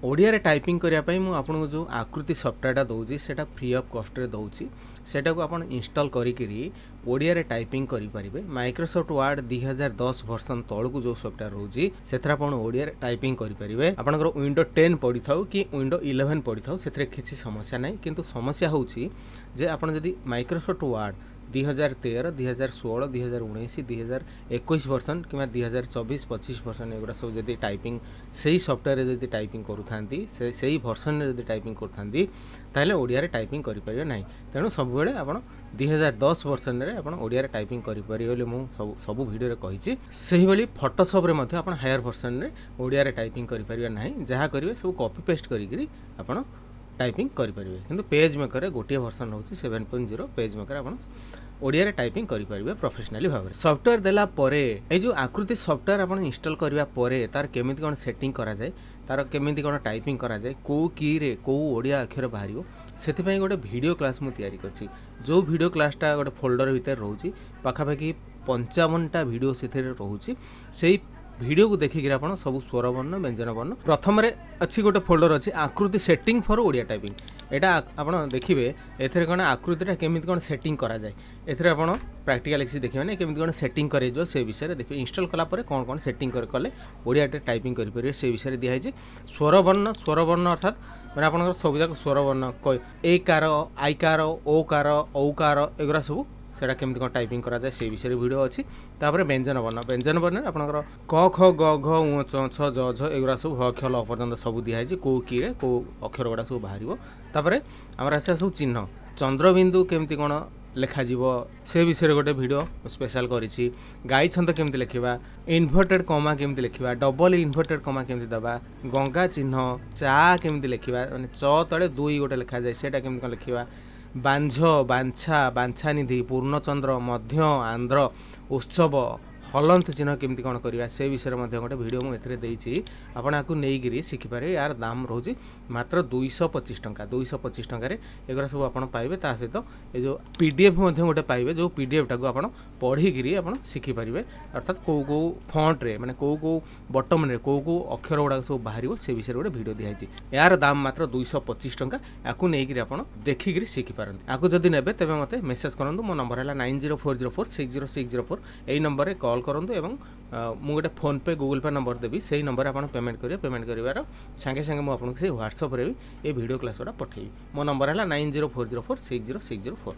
ओडिया रे टाइपिंग करिया पई मु आपन जो आकृति सॉफ्टवेयर दउची सेटा फ्री ऑफ कॉस्ट रे दउची सेटा को आपण इंस्टॉल करी करी ओडिया रे टाइपिंग करि परिबे। माइक्रोसॉफ्ट वर्ड 2010 वर्जन तळ को जो सॉफ्टवेयर रहउची सेथरा आपण ओडिया रे टाइपिंग करि परिबे। आपनकर विंडो 10 पढि थाउ कि विंडो 11 पढि थाउ सेथरे किछि समस्या नै, किंतु समस्या होउची जे आपण जदी माइक्रोसॉफ्ट वर्ड 2013 2016 2019 2021 वर्जन कि 2024-25 वर्जन एगुड़ा सब जदि टाइपिंग सही सॉफ्टवेयर जदि टाइपिंग करूथांती सही वर्जन जदि टाइपिंग करूथांती ताहले ओडिया रे टाइपिंग करि परिबे नाही। तेणु सब बेले आपण 2010 वर्जन रे आपण ओडिया रे टाइपिंग करि परिबे बोली मु सब वीडियो रे कहिछि। सही भली फोटोशॉप रे मध्ये आपण हायर वर्जन रे ओडिया रे टाइपिंग करि परिबे नाही। जहा करिवे सब कॉपी पेस्ट करि करी आपण टाइपिंग करि परिबे। किंतु पेज मेकर रे गोटिए वर्जन रहउछि 7.0 पेज मेकर आपण ओडिया रे टाइपिंग करि परिबे प्रोफेशनली भाबरे। सॉफ्टवेयर देला परे ए जो आकृति सॉफ्टवेयर आपण इंस्टॉल करबा परे तार केमिति कोन सेटिंग करा जाय, तार केमिति कोन टाइपिंग करा जाय, को की रे को ओडिया अक्षर बाहरियो सेति पई गोटे वीडियो क्लास मु तयारी करछि। जो वीडियो क्लासटा गोटे फोल्डर भीतर रहउछि पाखापाखि 55 टा वीडियो सेथिरे रहउछि। सेही वीडियो को देखिक आप सब स्वर वर्ण व्यंजन वर्ण प्रथम अच्छी गोटे फोल्डर अच्छी आकृति सेटिंग फॉर ओडिया टाइपिंग। एटा आप देखिए एथरे कौन आकृतिटा केमी कौन सेटिंग करा जाए एथरे आप प्रैक्टिकल एक्सी देखिए ना केमी कौन सेटिंग करे जो से विषय देखिए इंस्टॉल कला परे कौन कौन सेटिंग कले ओडिया टाइपिंग करेंगे से विषय दिखाई स्वर वर्ण अर्थात मैंने आप सब जाक स्वर वर्ण ए कार आई कार ओ कार औ कार एगुरा सब सेटा केमती कौन टाइपिंग करा जाए से विषय वीडियो अच्छी। तापर व्यंजन वर्ण आपनकर क ख ग घ उ च छ ज झ एगुरा सब ह ख ल पर्यंत सब दिखाई को की रे को अक्षर गुड़ा सब बाहर। तापर आमर आसा सब चिन्ह चंद्रबिंदु केमती कौन लेखा जीवो से विषय गोटे वीडियो स्पेशल करिछि। गाई छंद केमती लिखिबा, इन्वर्टेड कमा केमती लिखिबा, डबल इन्वर्टेड कमा केमती दबा, गंगा चिन्ह चा केमती लिखिबा माने च तळे दुई गोटे लिखा जाय सेटा केमती कोन लिखिबा, बांझ बांछा बांछानिधि पूर्णचंद्र मध्य आंध्र उत्सव हलंत चिन्ह केमती कौन करवा से विषय में गोटे वीडियो मुझे आपन आपको नहीं शिखिपारे। यार दाम रोचे मात्र 225 टंका 225 टंकार एगुरा सब आप पाइबे। ता सहित ये जो पीडीएफ गोटे पाइबे जो पीडीएफ टाक आप पढ़ी आप शिखिपारे अर्थात कौ कौ फंट रे माने कौ कौ बटम रे कौ कौ अक्षर गुड़ा सब बाहर से विषय गोटे वीडियो दिखाई। यार दाम मात्र 225 टंका आपको नहीं आप देखिक शिखिपारती। आपको जदि ने तेज मत मेसेज करूँ मो नंबर है 9040460604 यही नंबर कॉल करंतु एवं मु गोटे फोन पे गूगल पे नंबर देवी से नंबर आप पेमेंट करेंगे। पेमेंट करार सांगे सांगे मुझे आपको व्हाट्सएप रे भी ये वीडियो क्लास गुड़ा पठेबी। मो नंबर है 9040460604।